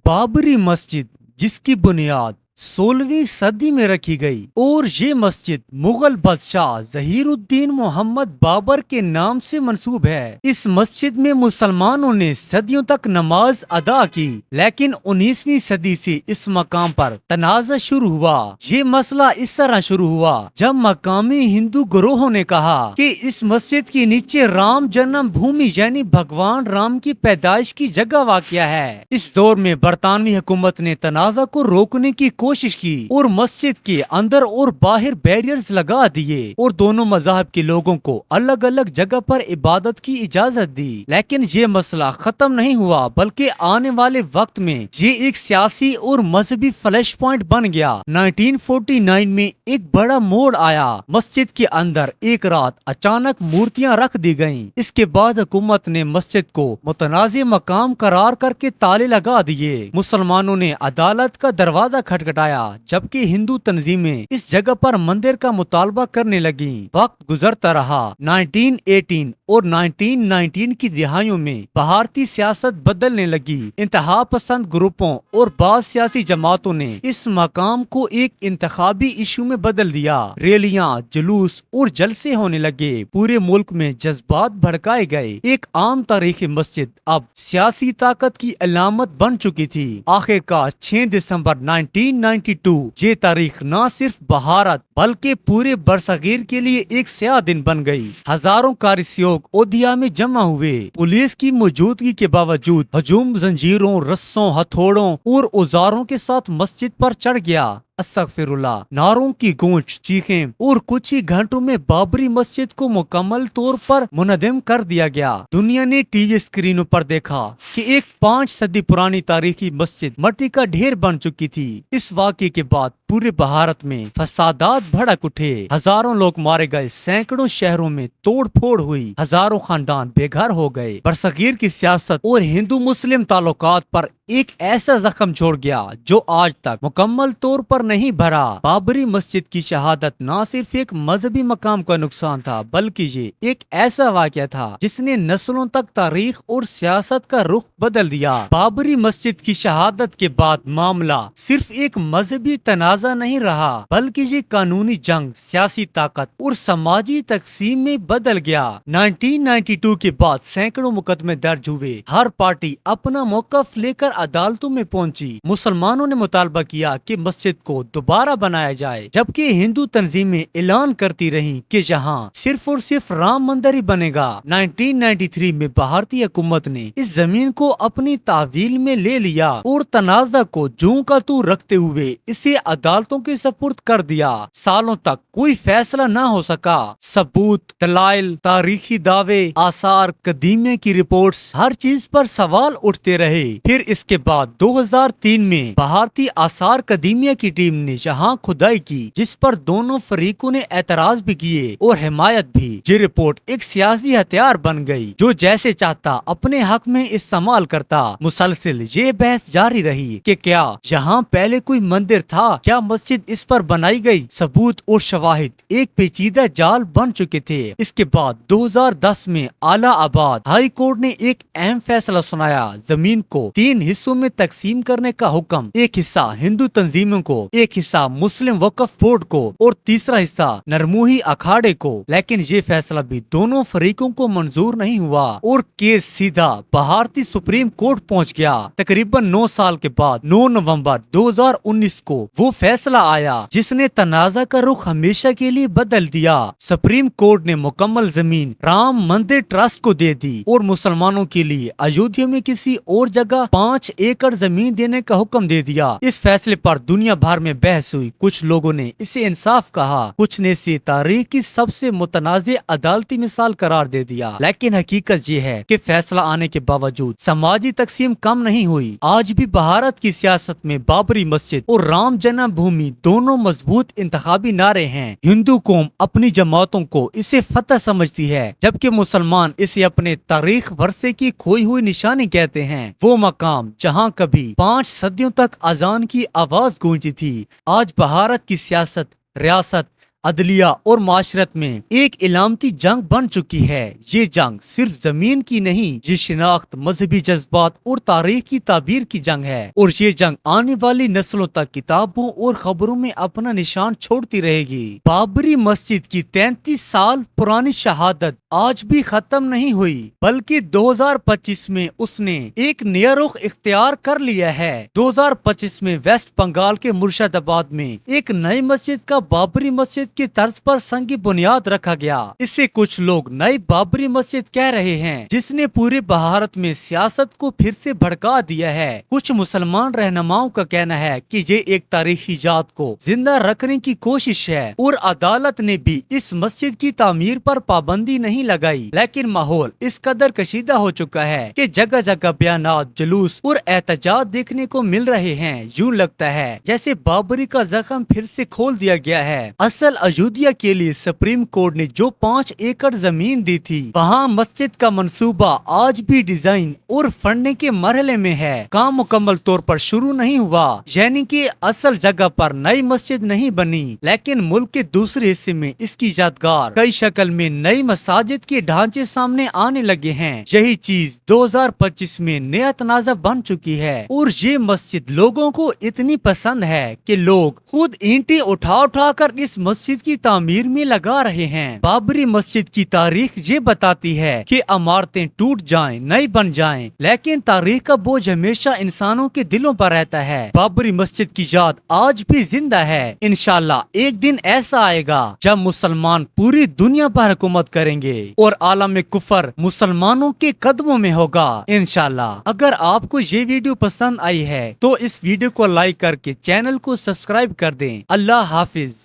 बाबरी मस्जिद जिसकी बुनियाद 16वीं सदी में रखी गई और ये मस्जिद मुगल बादशाह जहीरुद्दीन मोहम्मद बाबर के नाम से मंसूब है। इस मस्जिद में मुसलमानों ने सदियों तक नमाज अदा की, लेकिन 19वीं सदी से इस मकाम पर तनाज़ा शुरू हुआ। ये मसला इस तरह शुरू हुआ जब मकामी हिंदू ग्रोहों ने कहा कि इस मस्जिद के नीचे राम जन्म भूमि यानी भगवान राम की पैदाइश की जगह वाक़या है। इस दौर में बरतानवी हुकूमत ने तनाज़ा को रोकने की कोशिश की और मस्जिद के अंदर और बाहर बैरियर्स लगा दिए और दोनों मज़हब के लोगों को अलग अलग जगह पर इबादत की इजाजत दी। लेकिन ये मसला खत्म नहीं हुआ, बल्कि आने वाले वक्त में ये एक सियासी और मजहबी फ्लैश पॉइंट बन गया। 1949 में एक बड़ा मोड़ आया। मस्जिद के अंदर एक रात अचानक मूर्तियां रख दी गयी। इसके बाद हुकूमत ने मस्जिद को मुतनाज़े मकाम करार करके ताले लगा दिए। मुसलमानों ने अदालत का दरवाजा खटखटाया, जबकि हिंदू तंजीमें इस जगह पर मंदिर का मुतालबा करने लगी। वक्त गुजरता रहा। 1918 और 1919 की दिहाइयों में भारतीय सियासत बदलने लगी। इंतहा पसंद ग्रुपों और बाज़ सियासी जमातों ने इस मकाम को एक इंतखाबी इशू में बदल दिया। रैलियां, जुलूस और जलसे होने लगे। पूरे मुल्क में जज्बात भड़काए गए। एक आम तारीखी मस्जिद अब सियासी ताकत की अलामत बन चुकी थी। आखिरकार 6 दिसंबर 1992 ये तारीख न सिर्फ भारत बल्कि पूरे बरसगीर के लिए एक स्याह दिन बन गई। हजारों कारसियोग ओदिया में जमा हुए। पुलिस की मौजूदगी के बावजूद हजूम जंजीरों, रस्सों, हथौड़ों और औजारों के साथ मस्जिद पर चढ़ गया। अस्तगफिरुल्लाह। नारों की गूंज, चीखें और कुछ ही घंटों में बाबरी मस्जिद को मुकम्मल तौर पर मुनहदम कर दिया गया। दुनिया ने टीवी स्क्रीनों पर देखा कि एक 5 सदी पुरानी तारीखी मस्जिद मट्टी का ढेर बन चुकी थी। इस वाक़ये के बाद पूरे भारत में फसादात भड़क उठे। हजारों लोग मारे गए, सैकड़ों शहरों में तोड़ फोड़ हुई, हजारों खानदान बेघर हो गए। बरसगीर की सियासत और हिंदू मुस्लिम ताल्लुकात पर एक ऐसा जख्म छोड़ गया जो आज तक मुकम्मल तौर पर नहीं भरा। बाबरी मस्जिद की शहादत न सिर्फ एक मजहबी मकाम का नुकसान था, बल्कि ये एक ऐसा वाक़या था जिसने नस्लों तक तारीख और सियासत का रुख बदल दिया। बाबरी मस्जिद की शहादत के बाद मामला सिर्फ एक मजहबी तनाज़ा नहीं रहा, बल्कि ये कानूनी जंग, सियासी ताकत और समाजी तकसीम में बदल गया। 1992 के बाद सैकड़ों मुकदमे दर्ज हुए। हर पार्टी अपना मौक़िफ़ लेकर अदालतों में पहुंची। मुसलमानों ने मुतालबा किया कि मस्जिद को दोबारा बनाया जाए, जबकि हिंदू तंजीमें ऐलान करती रहीं कि यहाँ सिर्फ और सिर्फ राम मंदिर ही बनेगा। 1993 में भारतीय हुकूमत ने इस जमीन को अपनी तावील में ले लिया और तनाज़ा को जूं का तू रखते हुए इसे अदालतों के सपुर्द कर दिया। सालों तक कोई फैसला न हो सका। सबूत, दलाइल, तारीखी दावे, आसार, कदीमे की रिपोर्ट्स, हर चीज पर सवाल उठते रहे। फिर इसके बाद 2003 में भारतीय आसार कदीमिया की टीम ने जहां खुदाई की, जिस पर दोनों फरीकों ने एतराज भी किए और हिमायत भी। ये रिपोर्ट एक सियासी हथियार बन गई जो जैसे चाहता अपने हक में इस्तेमाल करता। मुसलसिल ये बहस जारी रही कि क्या यहाँ पहले कोई मंदिर था, क्या मस्जिद इस पर बनाई गई। सबूत और शवाहिद एक पेचीदा जाल बन चुके थे। इसके बाद 2010 में इलाहाबाद हाई कोर्ट ने एक अहम फैसला सुनाया। जमीन को 3 हिस्सों में तकसीम करने का हुक्म। एक हिस्सा हिंदू तंजीमों को, एक हिस्सा मुस्लिम वक्फ बोर्ड को और तीसरा हिस्सा नरमोही अखाड़े को। लेकिन ये फैसला भी दोनों फरीकों को मंजूर नहीं हुआ और केस सीधा भारतीय सुप्रीम कोर्ट पहुंच गया। तकरीबन 9 साल के बाद 9 नवंबर 2019 को वो फैसला आया जिसने तनाज़ा का रुख हमेशा के लिए बदल दिया। सुप्रीम कोर्ट ने मुकम्मल जमीन राम मंदिर ट्रस्ट को दे दी और मुसलमानों के लिए अयोध्या में किसी और जगह 5 एकड़ जमीन देने का हुक्म दे दिया। इस फैसले पर दुनिया भर में बहस हुई। कुछ लोगों ने इसे इंसाफ कहा, कुछ ने इसे तारीख की सबसे मुतनाज़े अदालती मिसाल करार दे दिया। लेकिन हकीकत ये है कि फैसला आने के बावजूद समाजी तकसीम कम नहीं हुई। आज भी भारत की सियासत में बाबरी मस्जिद और राम जन्म भूमि दोनों मजबूत इंतखाबी नारे हैं। हिंदू कौम अपनी जमातों को इसे फतह समझती है, जबकि मुसलमान इसे अपने तारीख वर्षे की खोई हुई निशानी कहते हैं। वो मकाम जहां कभी 5 सदियों तक अजान की आवाज गूंजी थी, आज भारत की सियासत, रियासत, عدلیہ اور معاشرت میں ایک علامتی جنگ بن چکی ہے۔ یہ جنگ صرف زمین کی نہیں، یہ شناخت، مذہبی جذبات اور تاریخ کی تعبیر کی جنگ ہے، اور یہ جنگ آنے والی نسلوں تک کتابوں اور خبروں میں اپنا نشان چھوڑتی رہے گی۔ بابری مسجد کی 33 سال پرانی شہادت آج بھی ختم نہیں ہوئی، بلکہ 2025 میں اس نے ایک نیا رخ اختیار کر لیا ہے۔ 2025 میں ویسٹ بنگال کے مرشد آباد میں ایک نئی مسجد کا بابری مسجد کی طرز پر سنگ بنیاد رکھا گیا۔ اسے کچھ لوگ نئی بابری مسجد کہہ رہے ہیں، جس نے پورے بھارت میں سیاست کو پھر سے بھڑکا دیا ہے۔ کچھ مسلمان رہنماؤں کا کہنا ہے کہ یہ ایک تاریخی یاد کو زندہ رکھنے کی کوشش ہے، اور عدالت نے بھی اس مسجد کی تعمیر پر پابندی نہیں لگائی، لیکن ماحول اس قدر کشیدہ ہو چکا ہے کہ جگہ جگہ بیانات، جلوس اور احتجاج دیکھنے کو مل رہے ہیں۔ یوں لگتا ہے جیسے بابری کا زخم پھر سے کھول دیا گیا ہے۔ اصل ایودھیا کے لیے سپریم کورٹ نے جو 5 ایکڑ زمین دی تھی، وہاں مسجد کا منصوبہ آج بھی ڈیزائن اور فنڈنگ کے مرحلے میں ہے۔ کام مکمل طور پر شروع نہیں ہوا، یعنی کہ اصل جگہ پر نئی مسجد نہیں بنی، لیکن ملک کے دوسرے حصے میں اس کی یادگار کئی شکل میں نئی مساجد کے ڈھانچے سامنے آنے لگے ہیں۔ یہی چیز 2025 میں نیا تنازع بن چکی ہے، اور یہ مسجد لوگوں کو اتنی پسند ہے کہ لوگ خود اینٹیں اٹھا اٹھا کر اس مسجد کی تعمیر میں لگا رہے ہیں۔ بابری مسجد کی تاریخ یہ بتاتی ہے کہ عمارتیں ٹوٹ جائیں، نئی بن جائیں، لیکن تاریخ کا بوجھ ہمیشہ انسانوں کے دلوں پر رہتا ہے۔ بابری مسجد کی یاد آج بھی زندہ ہے۔ انشاءاللہ ایک دن ایسا آئے گا جب مسلمان پوری دنیا پر حکومت کریں گے اور عالم کفر مسلمانوں کے قدموں میں ہوگا انشاءاللہ۔ اگر آپ کو یہ ویڈیو پسند آئی ہے تو اس ویڈیو کو لائک کر کے چینل کو سبسکرائب کر دیں۔ اللہ حافظ۔